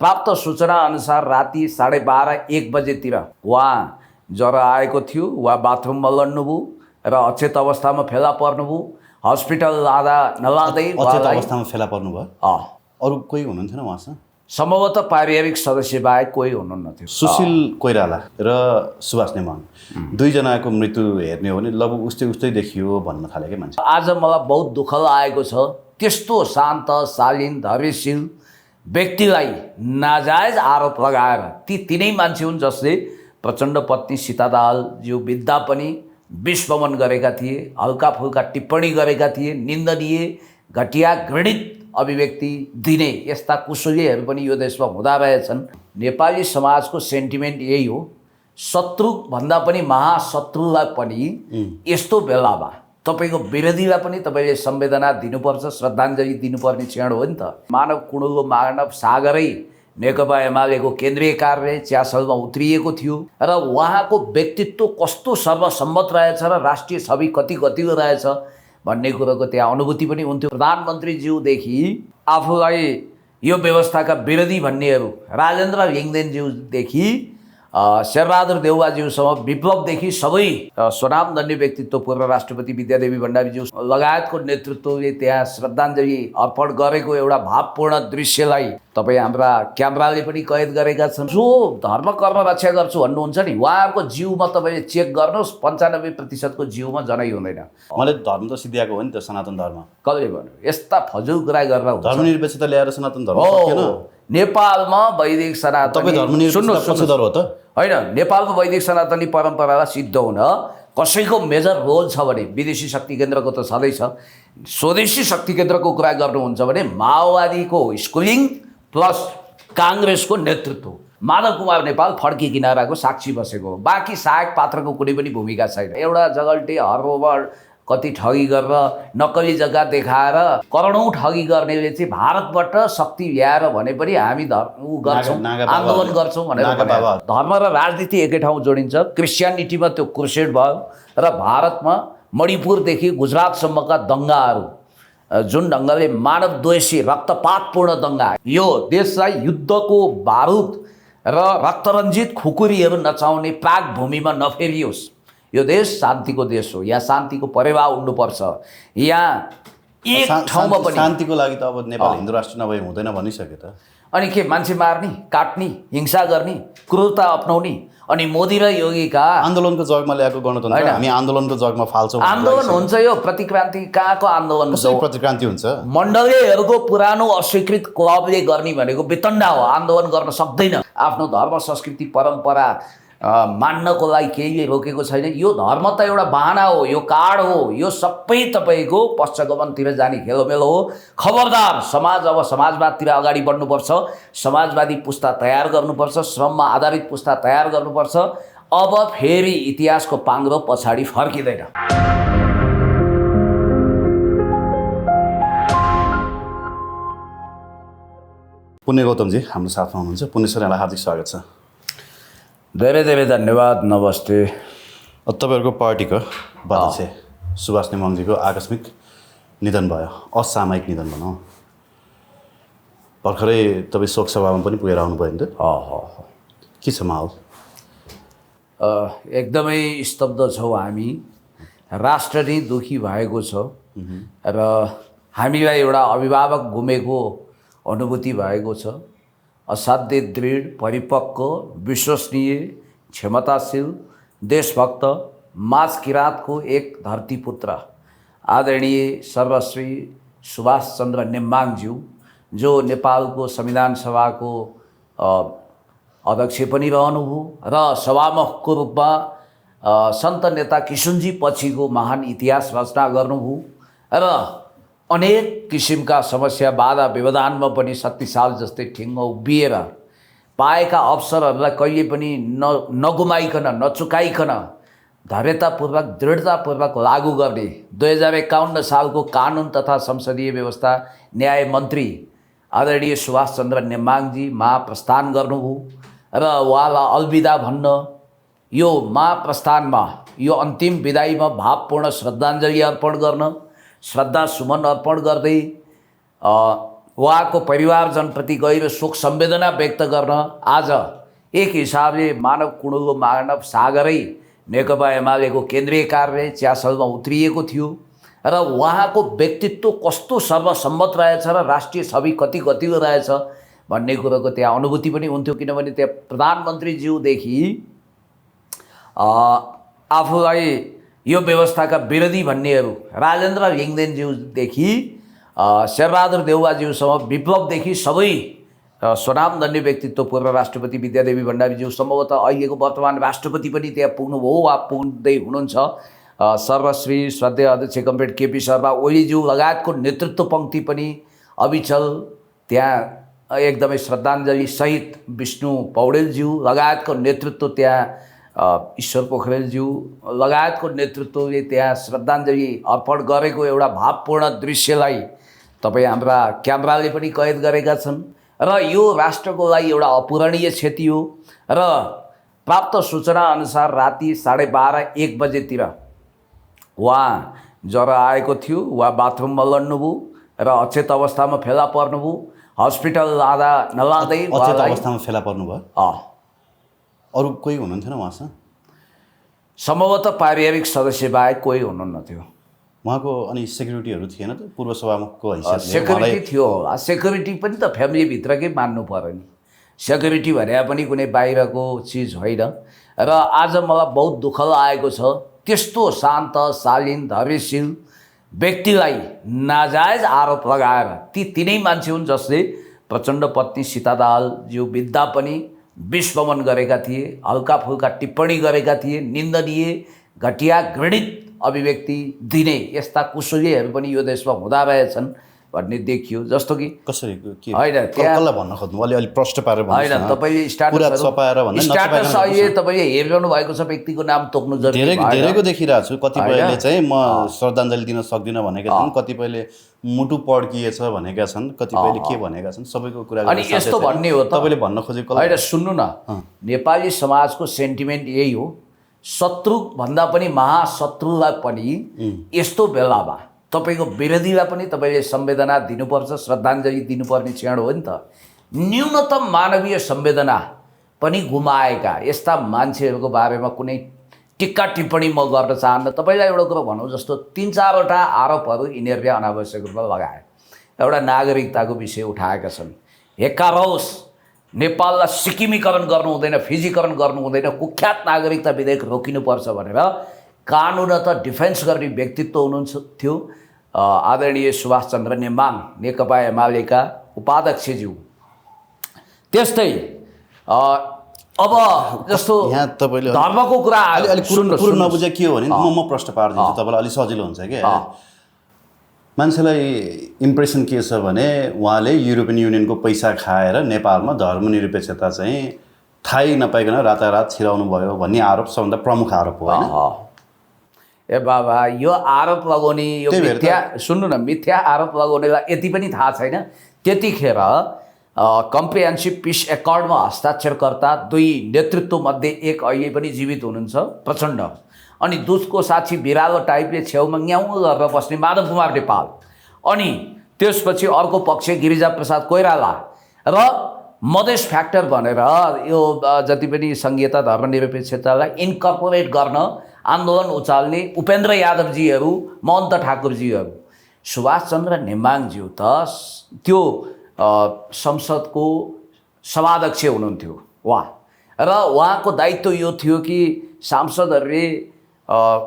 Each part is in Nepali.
प्राप्त सूचना अनुसार राति 12:30-1 बजेतिर उहाँ ज्वरो आएको थियो। उहाँ बाथरुममा लड्नुभयो र अचेत अवस्थामा फेला पर्नुभयो। हस्पिटल लाँदा नलाँदै अचेत अवस्थामा फेला पर्नुभयो। अरू कोही हुनुहुन्थेन उहाँसँग? सम्भवतः पारिवारिक सदस्य बाहेक कोही हुनुहुन्न थियो। सुशील कोइराला र सुभाष नेमाङ दुईजनाको मृत्यु हेर्ने हो भने लगभग उस्तै देखियो भन्न थाले क्या मान्छे। आज मलाई बहुत दुःख लागेको छ, त्यस्तो शान्त शालीन धैर्यशील व्यक्तिलाई नाजायज आरोप लगाएर ती तिनै मान्छे हुन् जसले प्रचण्ड पत्नी सीता दाहालज्यू बित्दा पनि विस्फोमन गरेका थिए, हल्का फुल्का टिप्पणी गरेका थिए, निन्दनीय घटिया घृणित अभिव्यक्ति दिने यस्ता कुशलीहरू पनि यो देशमा हुँदा रहेछन्। नेपाली समाजको सेन्टिमेन्ट यही हो, शत्रुभन्दा पनि महाशत्रुलाई पनि यस्तो बेलामा तपाईँको विरोधीलाई पनि तपाईँले संवेदना दिनुपर्छ, श्रद्धाञ्जली दिनुपर्ने क्षण हो नि त। मानव कुणुलो मानव सागरै नेकपा एमालेको केन्द्रीय कार्यालय च्यासलमा उत्रिएको थियो र उहाँको व्यक्तित्व कस्तो सर्वसम्मत रहेछ र राष्ट्रिय छवि कति गतिलो रहेछ भन्ने कुरोको त्यहाँ अनुभूति पनि हुन्थ्यो। प्रधानमन्त्रीज्यूदेखि आफूलाई यो व्यवस्थाका विरोधी भन्नेहरू राजेन्द्र लिङ्गदेनज्यूदेखि शेरबहादुर देउवाज्यूसम्म विप्लवदेखि सबै स्वनामधन्य व्यक्तित्व पूर्व राष्ट्रपति विद्यादेवी भण्डारीज्यू लगायतको नेतृत्वले त्यहाँ श्रद्धाञ्जली अर्पण गरेको एउटा भावपूर्ण दृश्यलाई तपाईँ हाम्रा क्यामेराले पनि कैद गरेका छन्। जो धर्म कर्म रक्षा गर्छु भन्नुहुन्छ नि, उहाँहरूको जिउमा तपाईँले चेक गर्नुहोस्, 95% जिउमा जनै हुँदैन। मैले धर्म त सिद्ध्याएको हो नि त, सनातन धर्म। कसले भन्यो? यस्ता फजुल कुरा गरेर धर्मनिरपेक्षता ल्याएर सनातन धर्म सकिएन। नेपालमा वैदिक सनातन हो त होइन, नेपालको वैदिक सनातनी परम्परालाई सिद्ध हुन कसैको मेजर रोल छ भने विदेशी शक्ति केन्द्रको त छँदैछ, स्वदेशी शक्ति केन्द्रको कुरा गर्नुहुन्छ भने माओवादीको स्कुलिङ प्लस काङ्ग्रेसको नेतृत्व माधव कुमार नेपाल फड्की किनाराको साक्षी बसेको, बाँकी सहायक पात्रको कुनै पनि भूमिका छैन। एउटा जगल्टे हरओभर कति ठगी गरेर नक्कली जग्गा देखाएर करोडौँ ठगी गर्नेले चाहिँ भारतबाट शक्ति ल्याएर भने पनि हामी गर्छौँ, आन्दोलन गर्छौँ भनेर धर्म र राजनीति एकै ठाउँ जोडिन्छ। क्रिस्चियनिटीमा त्यो क्रुसेड भयो र भारतमा मणिपुरदेखि गुजरातसम्मका दङ्गाहरू जुन ढङ्गले मानवद्वेषी रक्तपातपूर्ण दङ्गा, यो देशलाई युद्धको बारुद र रक्तरञ्जित खुकुरीहरू नचाउने प्राग भूमिमा नफेरियोस्। यो देश शान्तिको देश हो, यहाँ शान्तिको परेवा उड्नुपर्छ। यहाँ एक ठाउँमा पनि शान्तिको लागि त अब नेपाल हिन्दू राष्ट्र नभए हुँदैन भनिसक्यो त। अनि के मान्छे मार्ने, काट्ने, हिंसा गर्ने, क्रूरता अपनाउने, अनि मोदी र योगीका आन्दोलनको जगमा ल्याएको गणतन्त्र हामी आन्दोलनको जगमा फाल्छौँ। आन्दोलन हुन्छ यो प्रतिक्रान्ति कहाँको आन्दोलन हुन्छ? प्रतिक्रान्ति हुन्छ। मण्डलीहरूको पुरानो अस्वीकृत क्लबले गर्ने भनेको वितण्डा हो, आन्दोलन गर्न सक्दैन। आफ्नो धर्म संस्कृति परम्परा मान्नको लागि केही रोकेको छैन। यो धर्म त एउटा बहाना हो, यो कार्ड हो, यो सबै तपाईँको पश्चगमनतिर जाने खेलोमेलो हो। खबरदार, समाज अब समाजवादतिर अगाडि बढ्नुपर्छ, समाजवादी पुस्ता तयार गर्नुपर्छ, श्रममा आधारित पुस्ता तयार गर्नुपर्छ। अब फेरि इतिहासको पाङ्ग्रो पछाडि फर्किँदैन। पुण्य गौतमजी हाम्रो साथमा हुनुहुन्छ। पुण्य सर, यहाँलाई हार्दिक स्वागत छ। धेरै धेरै धन्यवाद। नमस्ते। तपाईँहरूको पार्टीको अध्यक्ष सुभाष नेमाङजीको आकस्मिक निधन भयो, असामयिक निधन भनौँ। भर्खरै तपाईँ शोक सभामा पनि पुगेर आउनुभयो नि त? के छ माहौल? एकदमै स्तब्ध छौँ हामी। राष्ट्र नै दुखी भएको छ र हामीलाई एउटा अभिभावक गुमेको अनुभूति भएको छ। असाध्य दृढ, परिपक्व, विश्वसनीय, क्षमताशील, देशभक्त, माझ किराँतको एक धरतीपुत्र आदरणीय सर्वश्री सुभाष चन्द्र नेमाङज्यू, जो नेपालको संविधान सभाको अध्यक्ष पनि रहनुभयो र सभामुखको रूपमा सन्त नेता किशुनजी पछिको महान इतिहास रचना गर्नुभयो र अनेक किसिमका समस्या बाधा व्यवधानमा पनि 37 साल जस्तै ठिङ्ग उभिएर पाएका अवसरहरूलाई कहिले पनि नगुमाइकन, नचुकाइकन धैर्यतापूर्वक, दृढतापूर्वक लागू गर्ने 2051 सालको कानुन तथा संसदीय व्यवस्था न्याय मन्त्री आदरणीय सुभाष चन्द्र नेमाङजी महाप्रस्थान गर्नुभयो र उहाँलाई अलविदा भन्न यो महाप्रस्थानमा, यो अन्तिम विदाईमा भावपूर्ण श्रद्धाञ्जली अर्पण गर्न, श्रद्धा सुमन अर्पण गर्दै उहाँको परिवारजनप्रति गहिरो शोक संवेदना व्यक्त गर्न आज एक हिसाबले मानव कुण्डलो मानव सागरै नेकपा एमालेको केन्द्रीय कार्यालय च्यासलमा उत्रिएको थियो र उहाँको व्यक्तित्व कस्तो सर्वसम्मत रहेछ र राष्ट्रिय छवि कति गतिलो रहेछ भन्ने कुरोको त्यहाँ अनुभूति पनि हुन्थ्यो। किनभने त्यहाँ प्रधानमन्त्रीज्यूदेखि आफूलाई यो व्यवस्थाका विरोधी भन्नेहरू राजेन्द्र लिङ्गदेनज्यूदेखि शेरबहादुर देउवाज्यूसम्म विप्लवदेखि सबै स्वनामधन्य व्यक्तित्व पूर्व राष्ट्रपति विद्यादेवी भण्डारीज्यू सम्भवतः अहिलेको वर्तमान राष्ट्रपति पनि त्यहाँ पुग्नुभयो वा पुग्दै हुनुहुन्छ। सर्वश्री श्रद्धेय अध्यक्ष कमरेड केपी शर्मा ओलीज्यू लगायतको नेतृत्व पङ्क्ति पनि अविचल त्यहाँ एकदमै श्रद्धाञ्जली सहित विष्णु पौडेलज्यू लगायतको नेतृत्व त्यहाँ ईश्वर पोखरेलज्यू लगायतको नेतृत्वले त्यहाँ श्रद्धाञ्जली अर्पण गरेको एउटा भावपूर्ण दृश्यलाई तपाईँ हाम्रा क्यामेराले पनि कैद गरेका छन् र यो राष्ट्रको लागि एउटा अपूरणीय क्षति हो। र प्राप्त सूचना अनुसार राति 12:30-1 बजेतिर उहाँ ज्वरो आएको थियो, उहाँ बाथरुममा लड्नुभयो र अचेत अवस्थामा फेला पर्नुभयो। हस्पिटल लाँदा नलाँदै अचेत अवस्थामा फेला पर्नुभयो। अरू कोही हुनुहुन्थेन उहाँसँग? सम्भवतः पारिवारिक सदस्य बाहेक कोही हुनुहुन्न थियो उहाँको। अनि सेक्युरिटीहरू थिएन त पूर्व सभामुखको हैसियतले? सेक्युरिटी थियो। सेक्युरिटी पनि त फ्यामिलीभित्रकै मान्नु पर्यो नि। सेक्युरिटी भने पनि कुनै बाहिरको चिज होइन। र आज मलाई बहुत दुःख लागेको छ त्यस्तो शान्त शालीन धैर्यशील व्यक्तिलाई नाजायज आरोप लगाएर ती तिनै मान्छे हुन् जसले प्रचण्ड पत्नी सीता दाहालज्यू बित्दा पनि विस्मरण गरेका थिए, हल्का फुल्का टिप्पणी गरेका थिए, निन्दनीय घटिया घृणित अभिव्यक्ति दिने यस्ता कुशलीहरू पनि यो देशमा हुँदा रहेछन् भन्ने देखियो। जस्तो कि कसरी के होइन त्यहाँ कसलाई भन्न खोज्नु अलि प्रष्ट पारेर भन्नुहोस् होइन। न। तपाईँले पुरा चपाएर भन्नु स्ट्याटस अहिले तपाईँले हेरिरहनु भएको छ, व्यक्तिको नाम तोक्नु जरुरी भएन। धेरैको देखिरहेको छु। कतिपयले चाहिँ म श्रद्धाञ्जली दिन सक्दिनँ भनेका छन्, कतिपयले मुटु पड्किएछ भनेका छन्, कतिपयले के भनेका छन्, सबैको कुरा अनि यस्तो भन्ने हो त तपाईँले भन्न खोजेको होइन सुन्नु न। नेपाली समाजको सेन्टिमेन्ट यही हो, शत्रु भन्दा पनि महाशत्रुलाई पनि यस्तो बेलामा तपाईँको विरोधीलाई पनि तपाईँले संवेदना दिनुपर्छ, श्रद्धाञ्जली दिनुपर्ने क्षण हो नि त। न्यूनतम मानवीय संवेदना पनि गुमाएका यस्ता मान्छेहरूको बारेमा कुनै टिक्का टिप्पणी म गर्न चाहन्न। तपाईँलाई एउटा कुरो भनौँ, जस्तो 3-4वटा आरोपहरू यिनीहरूले अनावश्यक रूपमा लगाए। एउटा नागरिकताको विषय उठाएका छन्। हेकारोस नेपाललाई सिक्किमीकरण गर्नु हुँदैन, फिजीकरण गर्नु हुँदैन, कुख्यात नागरिकता विधेयक रोकिनुपर्छ भनेर कानुनत डिफेन्स गर्ने व्यक्तित्व हुनुहुन्थ्यो आदरणीय सुभाष चन्द्र नेमाङ नेकपा एमालेका उपाध्यक्षज्यू। त्यस्तै अब जस्तो यहाँ तपाईँले धर्मको कुरा कुरो नबुझे के हो भने म प्रश्न पारिदिन्छु तपाईँलाई, अलिक सजिलो हुन्छ कि। मान्छेलाई इम्प्रेसन के छ भने उहाँले युरोपियन युनियनको पैसा खाएर नेपालमा धर्मनिरपेक्षता चाहिँ थाहै नपाइकन रातारात छिराउनु भयो भन्ने आरोप सबभन्दा प्रमुख आरोप हो होइन? ए बाबा यो आरोप लगाउने यो मिथ्या सुन्नु न, मिथ्या आरोप लगाउनेलाई यति पनि थाहा छैन। त्यतिखेर कम्प्रिहेन्सिभ पिस एकर्डमा हस्ताक्षरकर्ता 2 नेतृत्वमध्ये एक अहिले पनि जीवित हुनुहुन्छ प्रचण्ड, अनि दुधको साक्षी बिरालो टाइपले छेउमा न्याउ गरेर बस्ने माधव कुमार नेपाल, अनि त्यसपछि अर्को पक्ष गिरिजाप्रसाद कोइराला र मधेस फ्याक्टर भनेर यो जति पनि संघीयता धर्मनिरपेक्षतालाई इन्कर्पोरेट गर्न आन्दोलन उचाल्ने उपेन्द्र यादवजीहरू, महन्त ठाकुरजीहरू। सुभाष चन्द्र नेमाङज्यू त त्यो संसदको सभाध्यक्ष हुनुहुन्थ्यो उहाँ, र उहाँको दायित्व यो थियो कि सांसदहरूले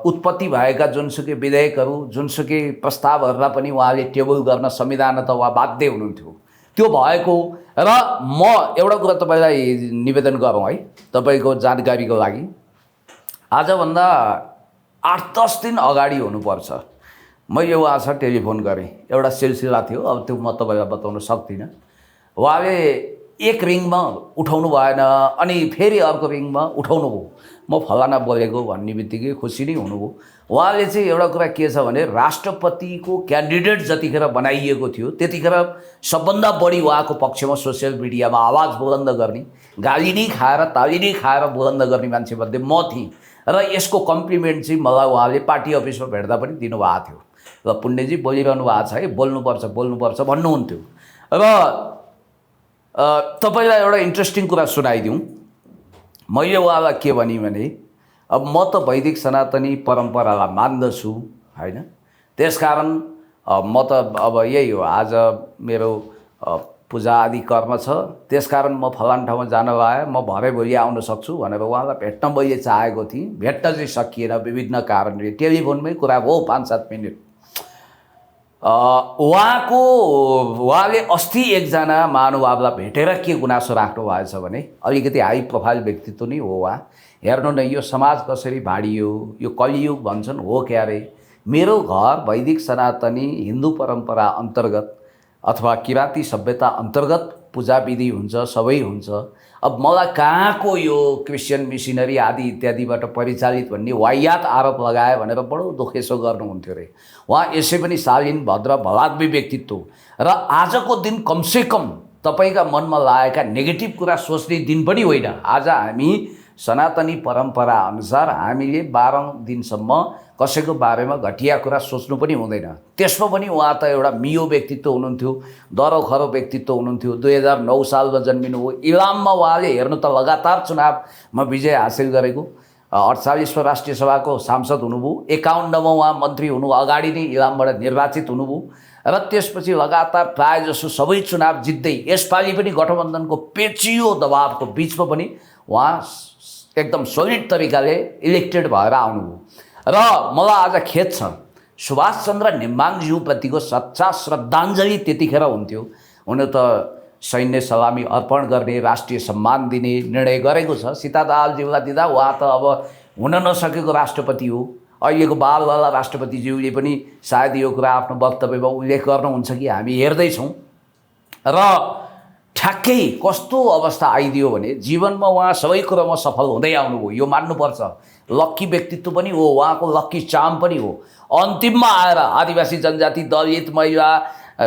उत्पत्ति भएका जुनसुकै विधेयकहरू जुनसुकै प्रस्तावहरूलाई पनि उहाँले टेबल गर्न संविधानतः उहाँ बाध्य हुनुहुन्थ्यो। त्यो भएको र म एउटा कुरा तपाईँलाई निवेदन गरौँ है तपाईँको जानकारीको लागि। आजभन्दा 8-10 दिन अगाडि हुनुपर्छ मैले उहाँसँग टेलिफोन गरेँ। एउटा सिलसिला थियो, अब त्यो म तपाईँलाई बताउन सक्दिनँ। उहाँले एक रिङमा उठाउनु भएन, अनि फेरि अर्को रिङमा उठाउनु भयो। म फलाना बोलेको भन्ने बित्तिकै खुसी नै हुनुभयो। उहाँले चाहिँ एउटा कुरा के छ भने राष्ट्रपतिको क्यान्डिडेट जतिखेर बनाइएको थियो त्यतिखेर सबभन्दा बढी उहाँको पक्षमा सोसियल मिडियामा आवाज बुलन्द गर्ने, गाली नै खाएर ताली नै खाएर बुलन्द गर्ने मान्छेमध्ये म थिएँ। र यसको कम्प्लिमेन्ट चाहिँ मलाई उहाँले पार्टी अफिसमा भेट्दा पनि दिनुभएको थियो। र पुण्यजी बोलिरहनु भएको छ है, बोल्नुपर्छ भन्नुहुन्थ्यो। र तपाईँलाई एउटा इन्ट्रेस्टिङ कुरा सुनाइदिउँ। मैले उहाँलाई के भने अब म त वैदिक सनातनी परम्परालाई मान्दछु होइन, त्यसकारण म त अब यही हो, आज मेरो पूजा आदि कर्म छ, त्यसकारण म फलान ठाउँमा जान लाएँ, म भरे भोलि आउन सक्छु भनेर उहाँलाई भेट्न मैले चाहेको थिएँ। भेट्न चाहिँ सकिएन विभिन्न कारणले, टेलिफोनमै कुरा भयो 5-7 मिनट। उहाँले अस्ति एकजना महानुभावलाई भेटेर के गुनासो राख्नु भएछ भने, अलिकति हाई प्रोफाइल व्यक्तित्व नै हो उहाँ, हेर्नु न यो समाज कसरी भाडियो, यो कलियुग भन्छन् हो क्या रे, मेरो घर वैदिक सनातनी हिन्दू परम्परा अन्तर्गत अथवा किराँती सभ्यता अन्तर्गत पूजा विधि हुन्छ, सबै हुन्छ। अब मलाई कहाँको यो क्रिस्चियन मिसनरी आदि इत्यादिबाट परिचालित भन्ने वाहियात आरोप लगाए भनेर बडो दुखेसो गर्नुहुन्थ्यो अरे। उहाँ यसै पनि शालीन भद्र भलाद्मी व्यक्तित्व, र आजको दिन कमसेकम तपाईँका मनमा लागेका नेगेटिभ कुरा सोच्ने दिन पनि होइन। आज हामी सनातनी परम्परा अनुसार हामीले 12 दिनसम्म कसैको बारेमा घटिया कुरा सोच्नु पनि हुँदैन। त्यसमा पनि उहाँ त एउटा मियो व्यक्तित्व हुनुहुन्थ्यो, दरोखरो व्यक्तित्व हुनुहुन्थ्यो। 2009 सालमा जन्मिनु हो। इलाममा उहाँले हेर्नु त लगातार चुनावमा विजय हासिल गरेको, 48 राष्ट्रिय सभाको सांसद हुनुभयो, 51मा उहाँ मन्त्री हुनु अगाडि नै इलामबाट निर्वाचित हुनुभयो, र त्यसपछि लगातार प्रायः जसो सबै चुनाव जित्दै यसपालि पनि गठबन्धनको पेचियो दबावको बिचमा पनि उहाँ एकदम सोलिड तरिकाले इलेक्टेड भएर आउनुभयो। र मलाई आज खेद छ, सुभाष चन्द्र नेम्बाङज्यूप्रतिको सच्चा श्रद्धाञ्जली त्यतिखेर हुन्थ्यो। हुन त सैन्य सलामी अर्पण गर्ने, राष्ट्रिय सम्मान दिने निर्णय गरेको छ। सीतादाहालज्यूलाई दिँदा उहाँ त अब हुन नसकेको राष्ट्रपति हो। अहिलेको बालवाला राष्ट्रपतिज्यूले पनि सायद यो कुरा आफ्नो वक्तव्यमा उल्लेख गर्नुहुन्छ कि हामी हेर्दैछौँ। र ठ्याक्कै कस्तो अवस्था आइदियो भने जीवनमा उहाँ सबै कुरामा सफल हुँदै आउनुभयो, यो मान्नुपर्छ। लक्की व्यक्तित्व पनि हो, उहाँको लक्की चार्म पनि हो। अन्तिममा आएर आदिवासी जनजाति, दलित, महिला,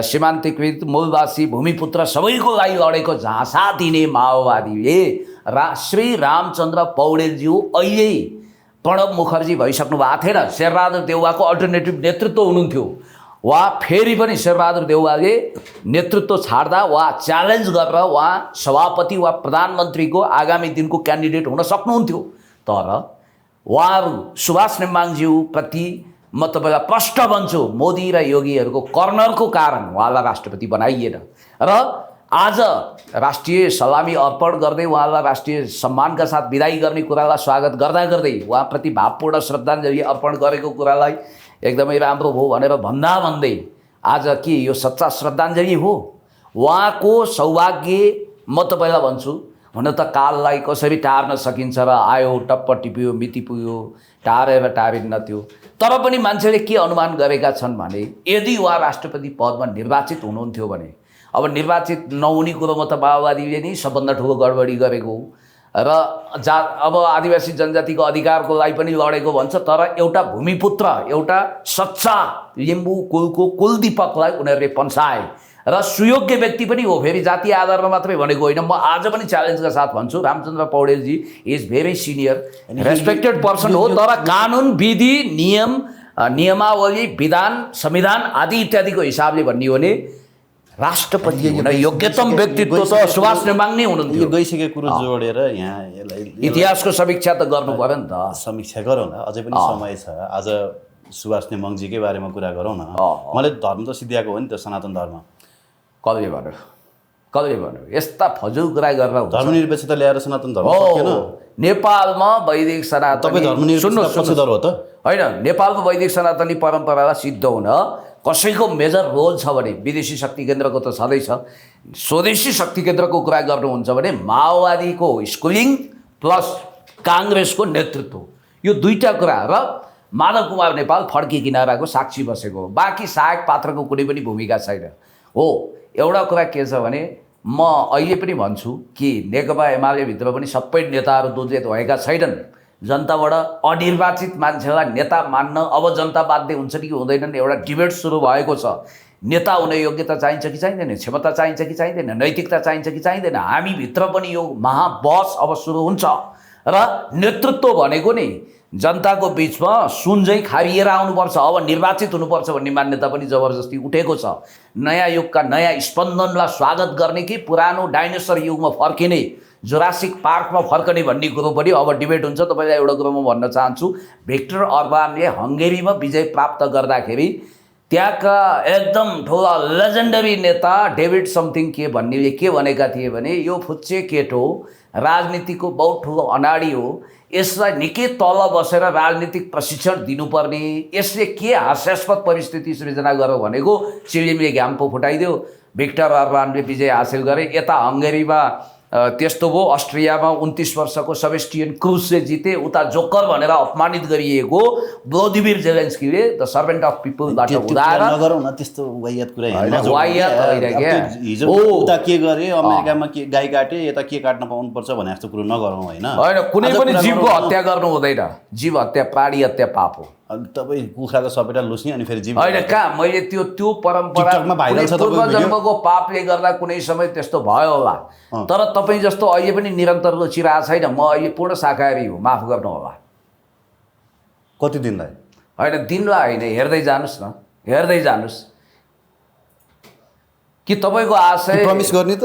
सीमान्तकृत, मूलवासी, भूमिपुत्र सबैको लागि लडेको झाँसा दिने माओवादीले श्री रामचन्द्र पौडेलज्यू अहिले प्रणब मुखर्जी भइसक्नु भएको थिएन, शेरबहादुर देउवाको अल्टरनेटिभ नेतृत्व हुनुहुन्थ्यो। उहाँ फेरि पनि शेरबहादुर देउवाले नेतृत्व छाड्दा उहाँ च्यालेन्ज गरेर उहाँ सभापति वा प्रधानमन्त्रीको आगामी दिनको क्यान्डिडेट हुन सक्नुहुन्थ्यो। तर उहाँहरू सुभाष नेम्बाङज्यूप्रति म तपाईँलाई प्रष्ट भन्छु, मोदी र योगीहरूको कर्नरको कारण उहाँलाई राष्ट्रपति बनाइएन। र आज राष्ट्रिय सलामी अर्पण गर्दै उहाँलाई राष्ट्रिय सम्मानका साथ विदाई गर्ने कुरालाई स्वागत गर्दा गर्दै उहाँप्रति भावपूर्ण श्रद्धाञ्जली अर्पण गरेको कुरालाई एकदमै राम्रो हो भनेर भन्दै आज के यो सच्चा श्रद्धाञ्जली हो? उहाँको सौभाग्य म तपाईँलाई भन्छु, हुन त काललाई कसरी टार्न सकिन्छ र आयो टप्प टिप्यो, मिति पुग्यो, टारेर टारिन्न त्यो। तर पनि मान्छेले के अनुमान गरेका छन् भने यदि उहाँ राष्ट्रपति पदमा निर्वाचित हुनुहुन्थ्यो भने, अब निर्वाचित नहुने कुरोमा त माओवादीले नै सबभन्दा ठुलो गडबडी गरेको हो र अब आदिवासी जनजातिको अधिकारको लागि पनि लडेको भन्छ। तर एउटा भूमिपुत्र, एउटा सच्चा लिम्बू कुलको कुलदीपकलाई उनीहरूले पन्साए र सुयोग्य व्यक्ति पनि हो। फेरि जातीय आधारमा मात्रै भनेको होइन, म आज पनि च्यालेन्जका साथ भन्छु, Ramchandra Paudelji is very senior respected person हो। तर कानुन, विधि, नियम, नियमावली, विधान, संविधान आदि इत्यादिको हिसाबले भन्ने हो भने राष्ट्रपति हुन योग्यतम व्यक्तित्व त सुभाष नेम्बाङ नै हुनुहुन्थ्यो। यो गइसकेको कुरो जोडेर यहाँ यसलाई इतिहासको समीक्षा त गर्नु पर्यो नि त। समीक्षा गरौँ न, अझै पनि समय छ। आज सुभाष नेम्बाङजीकै बारेमा कुरा गरौँ न। मैले धर्म त सिद्ध्याएको हो नि त, सनातन धर्म। कसले भन्यो यस्ता फजुल कुरा गरेर? धर्मनिरपेक्षता ल्याएर सनातन धर्म सकिएन नेपालमा। वैदिक सनातन तपाईँ धर्मनिरपेक्षता पक्षधर हो त होइन? नेपालको वैदिक सनातनी परम्परालाई सिद्ध हुन कसैको मेजर रोल छ भने विदेशी शक्ति केन्द्रको त छँदैछ, स्वदेशी शक्ति केन्द्रको कुरा गर्नुहुन्छ भने माओवादीको स्कुलिङ प्लस काङ्ग्रेसको नेतृत्व, यो दुईटा कुरा। र माधव कुमार नेपाल फड्की किनाराको साक्षी बसेको हो, बाँकी सहायक पात्रको कुनै पनि भूमिका छैन। हो, एउटा कुरा के छ भने म अहिले पनि भन्छु कि नेकपा एमाले भित्र पनि सबै नेताहरू दुर्जेत भएका छैनन्। जनताबाट अनिर्वाचित मान्छेलाई नेता मान्न अब जनता बाध्य हुन्छ कि हुँदैनन्, एउटा डिबेट सुरु भएको छ। नेता हुने योग्यता चाहिन्छ कि चाहिँदैन, क्षमता चाहिन्छ कि चाहिँदैन, नैतिकता चाहिन्छ कि चाहिँदैन, हामीभित्र पनि यो महाबहस अब सुरु हुन्छ। र नेतृत्व भनेको नि जनताको बिचमा सुन चाहिँ खारिएर आउनुपर्छ, अब निर्वाचित हुनुपर्छ भन्ने मान्यता पनि जबरजस्ती उठेको छ। नयाँ युगका नयाँ स्पन्दनलाई स्वागत गर्ने कि पुरानो डाइनोसर युगमा फर्किने, जुरासिक पार्कमा फर्कने भन्ने कुरो पनि अब डिबेट हुन्छ। तपाईँलाई एउटा कुरो म भन्न चाहन्छु, भिक्टर अर्बानले हङ्गेरीमा विजय प्राप्त गर्दाखेरि त्यहाँका एकदम ठुला लेजेन्डरी नेता डेभिड समथिङ के भन्नेले के भनेका थिए भने यो फुच्चे केटो राजनीतिको बहुत ठुलो अनाडी हो, यसलाई निकै तल बसेर राजनीतिक प्रशिक्षण दिनुपर्ने, यसले के हास्यास्पद परिस्थिति सृजना गर्यो भनेको चिलिमले घाम पो फुटाइदियो। भिक्टर अर्बानले विजय हासिल गरे। यता हङ्गेरीमा त्यस्तो भयो, अस्ट्रियामा 29 वर्षको सेबेस्टियन क्रुजले जिते। उता जोकर भनेर अपमानित गरिएको भ्लोदिमिर जेलेन्स्कीले द सर्भेन्ट अफ पिपलबाट उदाएर नगरौँ न त्यस्तो वाहियात कुरा हिजो उता के गरे, अमेरिकामा के गाई काटे, यता के काट्न पाउनुपर्छ भने जस्तो कुरो नगरौँ होइन। कुनै पनि जीवको हत्या गर्नु हुँदैन। जीव हत्या प्राणी हत्या पाप हो। तपाईँ कुखुराको सपेटा लुस्ने अनि फेरि जीव होइन कहाँ, मैले त्यो परम्परा पूर्व जन्मको पापले गर्दा कुनै समय त्यस्तो भयो होला, तर तपाईँ जस्तो अहिले पनि निरन्तर रुचिरहेको छैन। म अहिले पूर्ण शाकाहारी हो, माफ गर्नु होला। कति दिनलाई? होइन दिनलाई होइन, हेर्दै जानुहोस् न, हेर्दै जानुहोस् कि तपाईँको आशय प्रमिस गर्ने त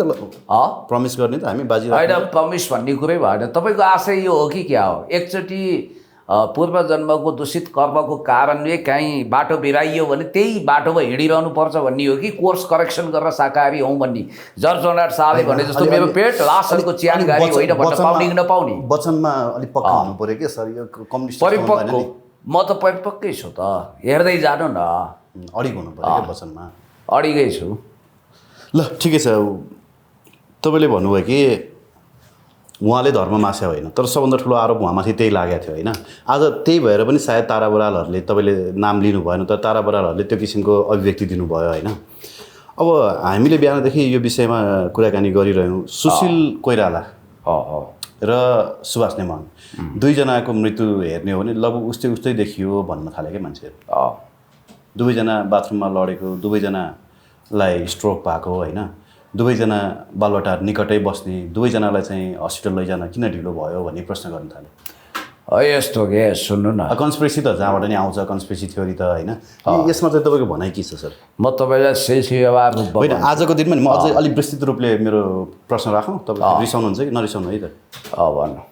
प्रमिस गर्ने त हामी बाजी होइन, प्रमिस भन्ने कुरै भएन। तपाईँको आशय यो हो कि क्या हो, एकचोटि पूर्व जन्मको दूषित कर्मको कारणले काहीँ बाटो बिराइयो भने त्यही बाटोमा हिँडिरहनु पर्छ भन्ने हो कि कोर्स करेक्सन गरेर शाकाहारी हौँ भन्ने? जर्ज बर्नार्ड शाहले भने जस्तो मेरो पेट लासहरूको च्यान गाडी होइन भन्न पाउने कि नपाउने वचनमा अलिक पक्का हुनु पऱ्यो कि सर। यो कम्युनिस्ट परिपक्व, म त परिपक्कै छु त, हेर्दै जानु न। अडिग हुनु पऱ्यो कि वचनमा? अडिगै छु। ल ठिकै छ। तपाईँले भन्नुभयो कि उहाँले धर्म मास्या होइन, तर सबभन्दा ठुलो आरोप उहाँमाथि त्यही लागेको थियो होइन। आज त्यही भएर पनि सायद तारा बरालहरूले, तपाईँले नाम लिनु भएन तर तारा बरालहरूले त्यो किसिमको अभिव्यक्ति दिनुभयो होइन। अब हामीले बिहानदेखि यो विषयमा कुराकानी गरिरह्यौँ। सुशील कोइराला र सुभाष नेमाङ दुईजनाको मृत्यु हेर्ने हो भने लगभग उस्तै देखियो भन्न थाले क्या मान्छेहरू। दुवैजना बाथरुममा लडेको, दुवैजनालाई स्ट्रोक भएको होइन, दुवैजना बालबटार निकटै बस्ने, दुवैजनालाई चाहिँ हस्पिटल लैजान किन ढिलो भयो भन्ने प्रश्न गर्न थाले। यस्तो के सुन्नु न, कन्स्पिरेसी त जहाँबाट नि आउँछ, कन्स्पिरेसी थ्योरी त होइन। यसमा चाहिँ तपाईँको भनाइ के छ सर? म तपाईँलाई सेवा होइन, आजको दिनमा नि म अझै अलिक विस्तृत रूपले मेरो प्रश्न राखौँ, तपाईँ रिसाउनुहुन्छ कि नरिसाउनु है त? भन्नु।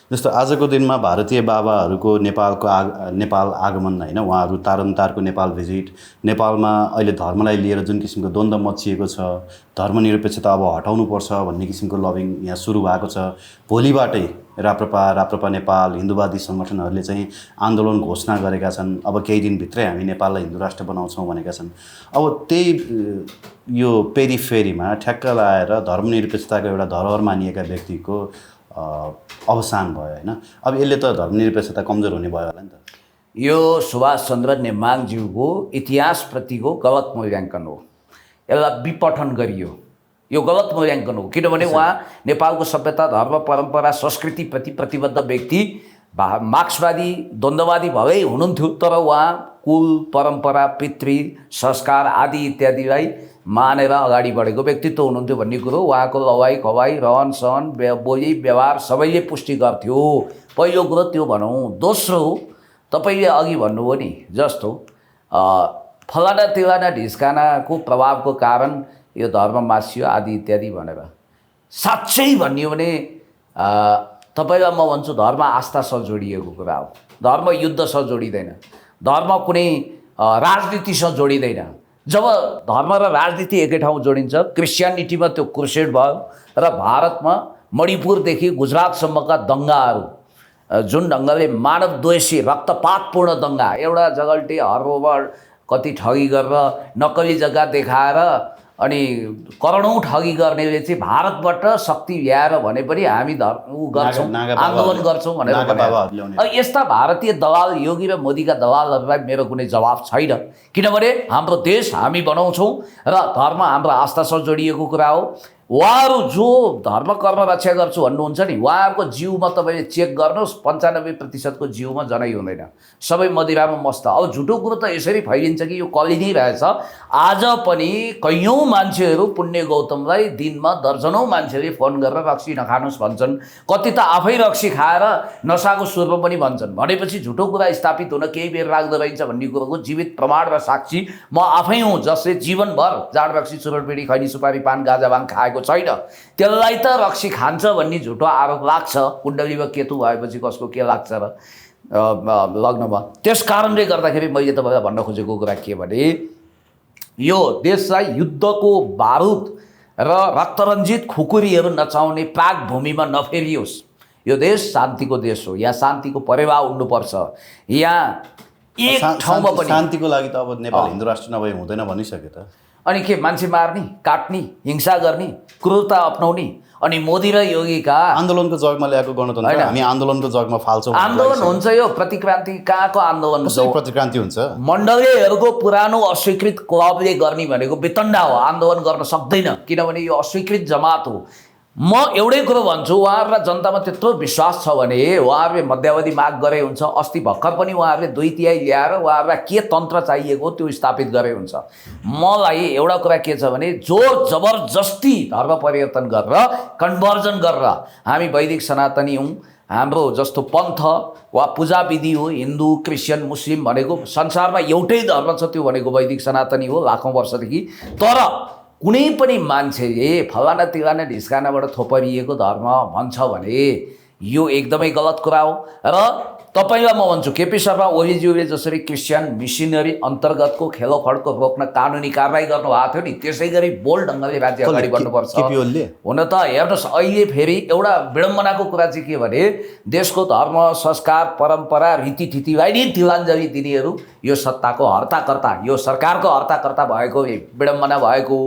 जस्तो आजको दिनमा भारतीय बाबाहरूको नेपाल आगमन होइन, उहाँहरू तारनको नेपाल भिजिट, नेपालमा अहिले धर्मलाई लिएर जुन किसिमको द्वन्द्व मचिएको छ, धर्मनिरपेक्षता अब हटाउनुपर्छ भन्ने किसिमको लबिङ यहाँ सुरु भएको छ। भोलिबाटै राप्रपा नेपाल, हिन्दूवादी सङ्गठनहरूले चाहिँ आन्दोलन घोषणा गरेका छन्। अब केही दिनभित्रै हामी नेपाललाई हिन्दू राष्ट्र बनाउँछौँ भनेका छन्। अब त्यही यो पेरिफेरीमा ठ्याक्क लाएर धर्मनिरपेक्षताको एउटा धरोहर मानिएका व्यक्तिको अवसान भयो होइन। अब यसले त धर्मनिरपेक्षता कमजोर हुने भयो होला नि त। यो सुभाष चन्द्र नेमाङज्यूको इतिहासप्रतिको गलत मूल्याङ्कन हो, यसलाई विपठन गरियो। यो गलत मूल्याङ्कन हो, किनभने उहाँ नेपालको सभ्यता, धर्म, परम्परा, संस्कृतिप्रति प्रतिबद्ध व्यक्ति, मार्क्सवादी द्वन्द्ववादी भएकै हुनुहुन्थ्यो, तर उहाँ कुल, परम्परा, पितृ संस्कार आदि इत्यादिलाई मानेर अगाडि बढेको व्यक्तित्व हुनुहुन्थ्यो भन्ने कुरो उहाँको लवाई खवाई, रहन सहन, बोली व्यवहार सबैले पुष्टि गर्थ्यो। पहिलो कुरो त्यो भनौँ। दोस्रो, तपाईँले अघि भन्नुभयो नि जस्तो फलाना तिलाना ढिस्कानाको प्रभावको कारण यो धर्म मासियो आदि इत्यादि भनेर, साँच्चै भनियो भने तपाईँलाई म भन्छु धर्म आस्थासँग जोडिएको कुरा हो। धर्म युद्धसँग जोडिँदैन, धर्म कुनै राजनीतिसँग जोडिँदैन। जब धर्म र राजनीति एकै ठाउँ जोडिन्छ, क्रिस्चियनिटीमा त्यो क्रुसेड भयो र भारतमा मणिपुरदेखि गुजरातसम्मका दङ्गाहरू जुन ढङ्गले मानवद्वेषी रक्तपातपूर्ण दङ्गा, एउटा जगल्टे हर्बोबर कति ठगी गरेर नक्कली जग्गा देखाएर अनि करोडौँ ठगी गर्नेले चाहिँ भारतबाट शक्ति ल्याएर भने पनि हामी गर्छौँ, आन्दोलन गर्छौँ भनेर। यस्ता भारतीय दलाल, योगी र मोदीका दलालहरूलाई मेरो कुनै जवाब छैन, किनभने हाम्रो देश हामी बनाउँछौँ र धर्म हाम्रो आस्थासँग जोडिएको कुरा हो। उहाँहरू जो धर्म कर्म रक्षा गर्छु भन्नुहुन्छ नि, उहाँहरूको जिउमा तपाईँले चेक गर्नुहोस् 95% जिउमा जनै हुँदैन, सबै मदिरामा मस्त। अब झुटो कुरो त यसरी फैलिन्छ कि यो कलिँदै रहेछ। आज पनि कैयौँ मान्छेहरू पुण्य गौतमलाई दिनमा दर्जनौँ मान्छेले फोन गरेर रक्सी नखानुहोस् भन्छन्, कति त आफै रक्सी खाएर नसाको स्वरमा पनि भन्छन्। भनेपछि झुटो कुरा स्थापित हुन केही बेर लाग्दो रहेछ भन्ने कुरोको जीवित प्रमाण र साक्षी म आफै हुँ, जसले जीवनभर जाँड रक्सी चुरोटबिडी खैनी सुपारी पान गाजा भाङ खाएको छैन। त्यसलाई त रक्सी खान्छ भन्ने झुटो आरोप लाग्छ। कुण्डलीमा केतु भएपछि कसको के लाग्छ र लग्नमा। त्यस कारणले गर्दाखेरि मैले तपाईँलाई भन्न खोजेको कुरा के भने यो देशलाई युद्धको बारुद र रक्तरञ्जित खुकुरीहरू नचाउने पाक भूमिमा नफेरियोस्। यो देश शान्तिको देश हो, यहाँ शान्तिको परेवा उड्नुपर्छ। यहाँ एक ठाउँमा पनि शान्तिको लागि त अब नेपाल हिन्दू राष्ट्र नभए हुँदैन भनिसक्यो त। अनि के मान्छे मार्ने, काट्ने, हिंसा गर्ने, क्रूरता अपनाउने, अनि मोदी र योगीका आन्दोलनको जगमा ल्याएको गणतन्त्र हामी आन्दोलनको जगमा फाल्छौँ। आन्दोलन हुन्छ यो प्रतिक्रान्ति कहाँको आन्दोलन कसरी प्रतिक्रान्ति हुन्छ? मण्डलीहरूको पुरानो अस्वीकृत क्लबले गर्ने भनेको वितण्डा हो, आन्दोलन गर्न सक्दैन, किनभने यो अस्वीकृत जमात हो। म एउटै कुरो भन्छु, उहाँहरूलाई जनतामा त्यत्रो विश्वास छ भने उहाँहरूले मध्यावधि माग गरे हुन्छ। अस्ति भर्खर पनि उहाँहरूले 2/3 ल्याएर उहाँहरूलाई के तन्त्र चाहिएको त्यो स्थापित गरे हुन्छ। मलाई एउटा कुरा के छ भने जोर जबरजस्ती धर्म परिवर्तन गरेर कन्भर्जन गरेर हामी वैदिक सनातनी हौँ, हाम्रो जस्तो पन्थ वा पूजा विधि हो हिन्दू क्रिस्चियन मुस्लिम भनेको संसारमा एउटै धर्म छ, त्यो भनेको वैदिक सनातनी हो लाखौँ वर्षदेखि। तर कुनै पनि मान्छेले फलाना तिलाना ढिस्कानाबाट थोपरिएको धर्म भन्छ भने यो एकदमै गलत कुरा हो। र तपाईँलाई म भन्छु, केपी शर्मा ओलीज्यूले जसरी क्रिस्चियन मिसनरी अन्तर्गतको खेलोखडको रोक्न कानुनी कारबाही गर्नुभएको थियो नि, त्यसै गरी बोल्ड ढङ्गले राज्य अगाडि बढ्नुपर्छ। हुन त हेर्नुहोस्, अहिले फेरि एउटा विडम्बनाको कुरा चाहिँ के भने देशको धर्म संस्कार परम्परा रीतिथितिलाई नै तिलाञ्जली दिनेहरू यो सत्ताको हर्ताकर्ता, यो सरकारको हर्ताकर्ता भएको विडम्बना भएको।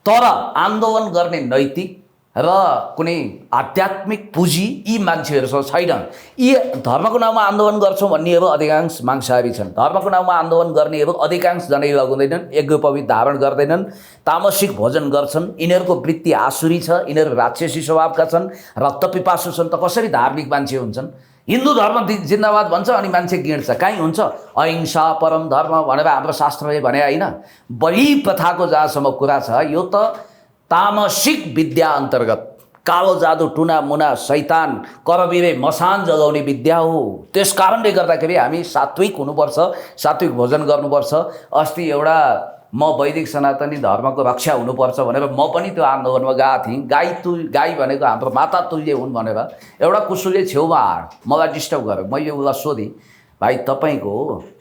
तर आन्दोलन गर्ने नैतिक र कुनै आध्यात्मिक पुँजी यी मान्छेहरूसँग छैन। यी धर्मको नाममा आन्दोलन गर्छौँ भन्नेहरू अधिकांश मांसाहारी छन्। धर्मको नाममा आन्दोलन गर्नेहरू अधिकांश जनै लगाउँदैनन्, यज्ञोपवीत धारण गर्दैनन्, तामसिक भोजन गर्छन्। यिनीहरूको वृत्ति आसुरी छ, यिनीहरू राक्षसी स्वभावका छन्, रक्तपिपासु छन्। त कसरी धार्मिक मान्छे हुन्छन्? हिन्दू धर्म जिन्दाबाद भन्छ अनि मान्छे गिड्छ, कहीँ हुन्छ अहिंसा परम धर्म भनेर हाम्रो शास्त्रले भने होइन। बलि प्रथाको जहाँसम्म कुरा छ, यो त तामसिक विद्या अन्तर्गत कालो जादु टुना मुना शैतान करबिरे मसान जगाउने विद्या हो। त्यस कारणले गर्दाखेरि हामी सात्विक हुनुपर्छ, सात्विक भोजन गर्नुपर्छ। अस्ति एउटा म वैदिक सनातनी धर्मको रक्षा हुनुपर्छ भनेर म पनि त्यो आन्दोलनमा गएको थिएँ। गाई भनेको हाम्रो माता तुल्य हुन् भनेर एउटा कुसुले छेउमा आयो, मलाई डिस्टर्ब गर्यो। मैले उसलाई सोधेँ, भाइ तपाईँको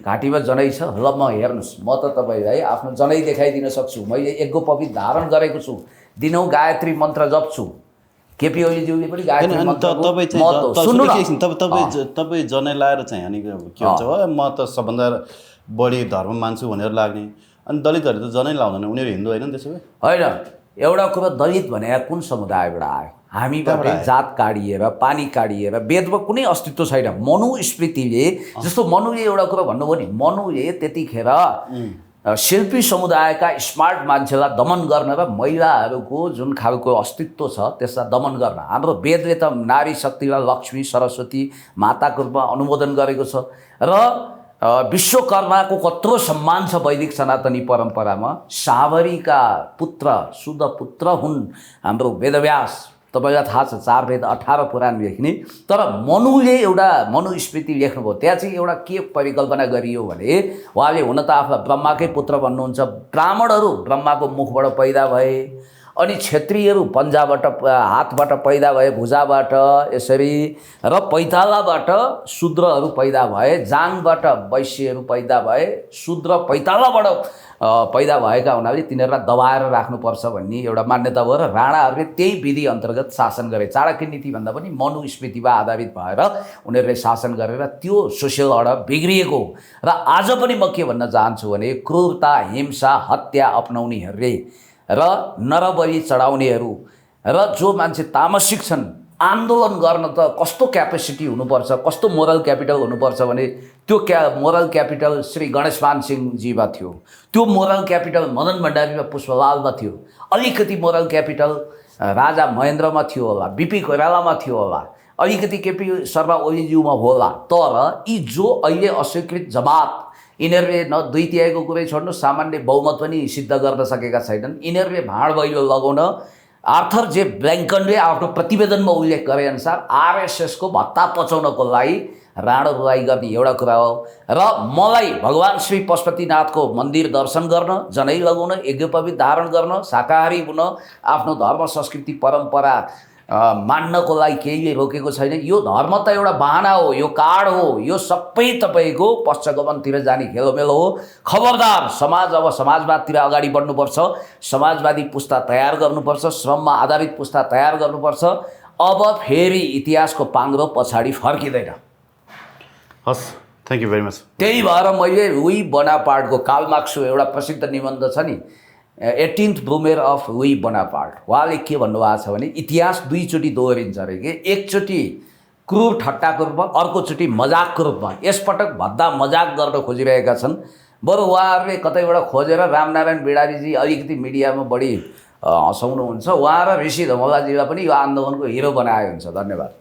घाँटीमा जनै छ? ल म हेर्नुहोस्, म त तपाईँलाई आफ्नो जनै देखाइदिन सक्छु। मैले यज्ञोपवीत धारण गरेको छु, दिनौँ गायत्री मन्त्र जप्छु। केपी ओलीज्यूले पनि गायत्री मन्त्र सुन्नु न। तपाईँ जनै लाएर चाहिँ अनि के हुन्छ हो, म त सबभन्दा बढी धर्म मान्छु भनेर लाग्ने। अनि दलितहरू त जनै लाउँदैन, उनीहरू हिन्दू होइन त्यसो भए? होइन, एउटा कुरा दलित भने कुन समुदायबाट आयो? हामीबाट जात काडिएर पानी काडिएर वेदमा कुनै अस्तित्व छैन। मनुस्मृतिले जस्तो मनुले एउटा कुरा भन्नुभयो नि, मनुले त्यतिखेर शिल्पी समुदायका स्मार्ट मान्छेलाई दमन गर्न र महिलाहरूको जुन खालको अस्तित्व छ त्यसलाई दमन गर्न हाम्रो वेदले त नारी शक्तिलाई लक्ष्मी सरस्वती माताको रूपमा अनुमोदन गरेको छ। र विश्वकर्माको कत्रो सम्मान छ वैदिक सनातनी परम्परामा। सावरीका पुत्र शुद्ध पुत्र हुन् हाम्रो वेदव्यास, तपाईँलाई थाहा छ 4 वेद 18 पुराण लेख्ने। तर मनुले एउटा मनुस्मृति लेख्नुभयो, त्यहाँ चाहिँ एउटा के परिकल्पना गरियो भने उहाँले हुन त आफूलाई ब्रह्माकै पुत्र भन्नुहुन्छ। ब्राह्मणहरू ब्रह्माको मुखबाट पैदा भए, अनि क्षेत्रीयहरू पन्जाबाट हातबाट पैदा भए, भुजाबाट यसरी, र पैतालाबाट शूद्रहरू पैदा भए, जाङबाट वैश्यहरू पैदा भए, शूद्र पैतालाबाट पैदा भएका हुनाले तिनीहरूलाई दबाएर राख्नुपर्छ भन्ने एउटा मान्यता भयो। र राणाहरूले त्यही विधि अन्तर्गत शासन गरे। चाणक्य नीतिभन्दा पनि मनुस्मृतिमा आधारित भएर उनीहरूले शासन गरेर त्यो सोसियल अर्डर बिग्रिएको। र आज पनि म के भन्न चाहन्छु भने क्रूरता हिंसा हत्या अपनाउनेहरूले र नरबली चढाउनेहरू र जो मान्छे तामसिक छन्, आन्दोलन गर्न त कस्तो क्यापेसिटी हुनुपर्छ, कस्तो मोरल क्यापिटल हुनुपर्छ भने त्यो मोरल क्यापिटल श्री गणेशमान सिंहजीमा थियो, त्यो मोरल क्यापिटल मदन भण्डारीमा पुष्पलालमा थियो, अलिकति मोरल क्यापिटल राजा महेन्द्रमा थियो होला, बिपी कोइरालामा थियो होला, अलिकति केपी शर्मा ओलीज्यूमा होला। तर यी जो अहिले अस्वीकृत जमात, यिनीहरूले न 2/3 कुरै छोड्नु, सामान्य बहुमत पनि सिद्ध गर्न सकेका छैनन्। यिनीहरूले भाँड भैलो लगाउन आर्थर जे ब्ल्याङ्कनले आफ्नो प्रतिवेदनमा उल्लेख गरेअनुसार आरएसएसको भत्ता पचाउनको लागि राणो रुवाई गर्ने एउटा कुरा हो। र मलाई भगवान् श्री पशुपतिनाथको मन्दिर दर्शन गर्न, जनै लगाउन, यज्ञोपवीत धारण गर्न, शाकाहारी हुन, आफ्नो धर्म संस्कृति परम्परा मान्नको लागि केहीले रोकेको छैन। यो धर्म त एउटा बहाना हो, यो कार्ड हो, यो सबै तपाईँको पश्चगमनतिर जाने खेलोमेलो हो। खबरदार, समाज अब समाजवादतिर अगाडि बढ्नुपर्छ, समाजवादी पुस्ता तयार गर्नुपर्छ, श्रममा आधारित पुस्ता तयार गर्नुपर्छ। अब फेरि इतिहासको पाङ्ग्रो पछाडि फर्किँदैन। हस्, थ्याङ्क यू भेरी मच। त्यही भएर मैले लुई बोनापार्टको कार्ल मार्क्सको एउटा प्रसिद्ध निबन्ध छ नि, 18th ब्रुमेर अफ लुई बोनापार्ट, उहाँले के भन्नुभएको छ भने इतिहास दुईचोटि दोहोरिन्छ अरे कि, एकचोटि क्रूर ठट्टाको रूपमा, अर्कोचोटि मजाकको रूपमा। यसपटक भद्दा मजाक गर्न खोजिरहेका छन्। बरु उहाँहरूले कतैबाट खोजेर रामनारायण बिडारीजी अलिकति मिडियामा बढी हँसाउनुहुन्छ, उहाँ र ऋषि धमलाजीलाई पनि यो आन्दोलनको हिरो बनाएको हुन्छ। धन्यवाद।